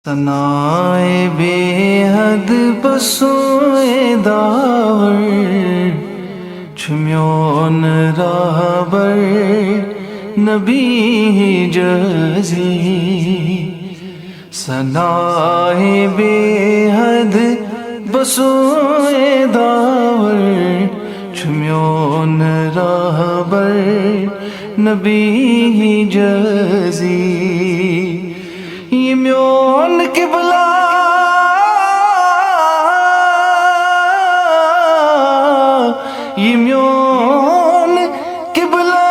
ثنائے بے حد بسوئے داور چھمیون راہبر نبی جزی ثنائے بے حد بسوئے داور چھمیون راہبر نبی جزی یہ میون قبلہ یہ میون قبلہ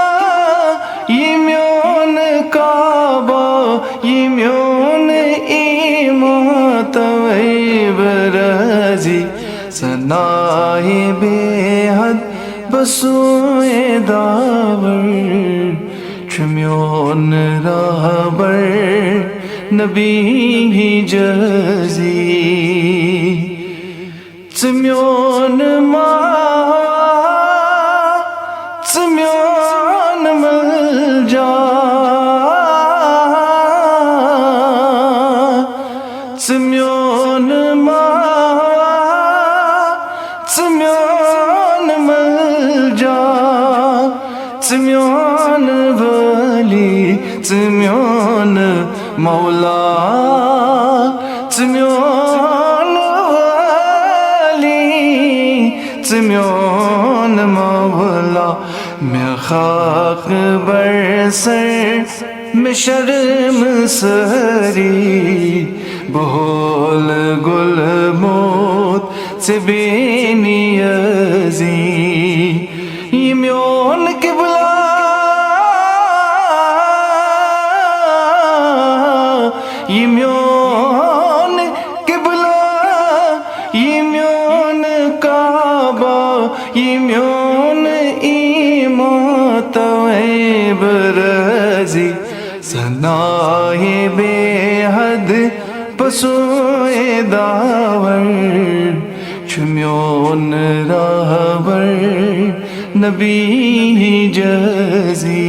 یہ میون کعبہ یہ میون ایمان طیب رضی ثنائے بے حد بسوئے داور چھمیون راہبر نبی جزی ژمیون ژمیون ملجا ژمیون ژمیون ملجا ژمیون ولی ژمیون مولا ژمیون ولی ژمیون مولا میں خاک بر سر میں شرم سری بہول گل موت سے بے نیازی یہ میون قبلہ یہ میون قبلہ یہ میون کعبہ یہ میون ایمان طیب رضی ثنائے بے حد بسوئے داور چھمیون راہبر نبی جزی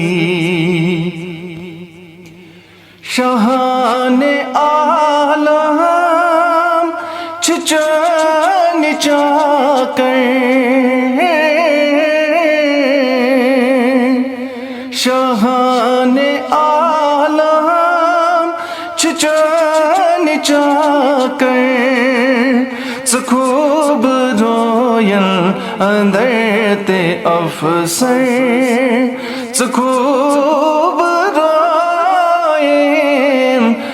شاہان عالم چچن چاکر شاہان عالم چچن چاکر خوب رویل اندر تے افسر خوب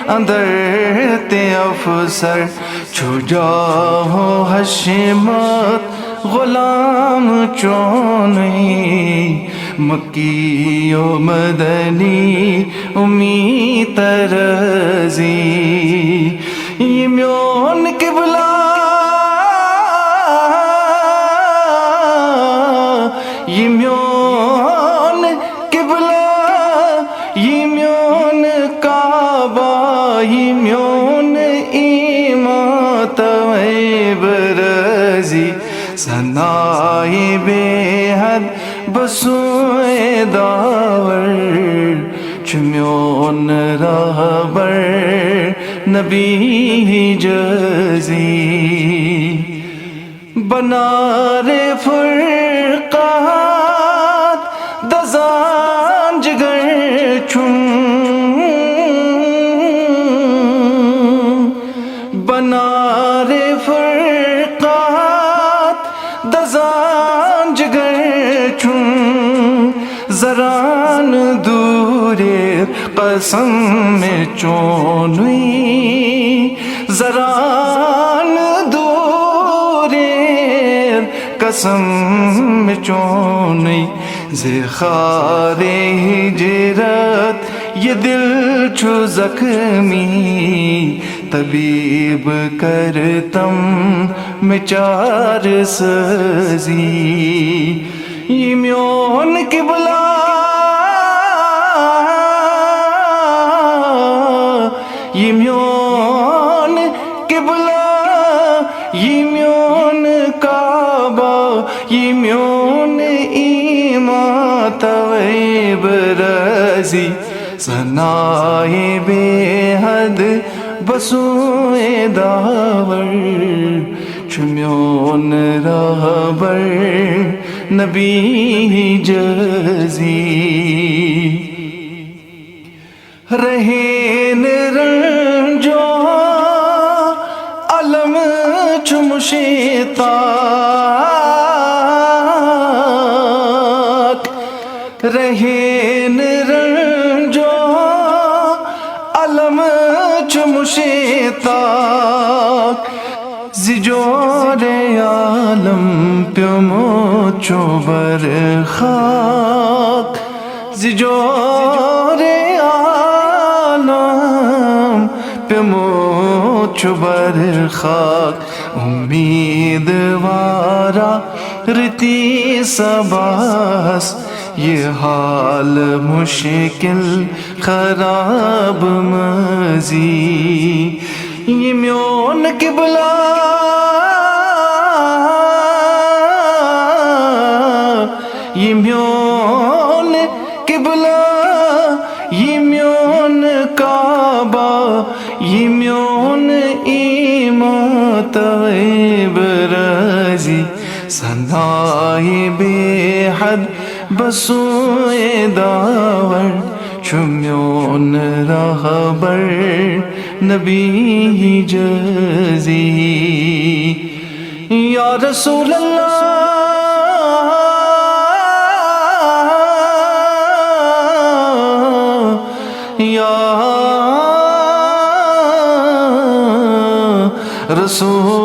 اندر تے افسر چھو جاؤ حشمت غلام چونی مکی و مدنی امید ترزی یہ میون قبلہ یہ میون قبلہ یہ میون کعبہ یہ میون ایمان طیب رضی ثنائے بے حد بسوئے داور چھمیون راہبر نبی جزی بنار فرقات دزان جگر چھن بنار فرقات دزان جگر چھن زران دورے قسم میں چونوئی زران دورے قسم میں چونوئی زخار ہجرت یہ دل چھو زخمی طبیب کرتم میں چار سزی یہ میون قبلہ یہ میون قبلہ یہ میون کعبہ یہ میون ایمان طیب رضی ثنائے بے حد بسوئے داور چمیون راہبر نبی جزی رہین رنجو علم چمشیتاک رہین رنجو علم چمشیتاک زجور عالم پیمو چوبر خاک زجور عالم پیمو چوبر خاک امیدوارا رتی سباس یہ حال مشکل خراب مزی یہ میون قبلہ یہ میون قبلہ یہ میون کعبہ یہ میون ایمان طیب رضی ثنائے بے حد بسوئے داور چمیون راہبر نبی جزی یا رسول اللہ یا رسول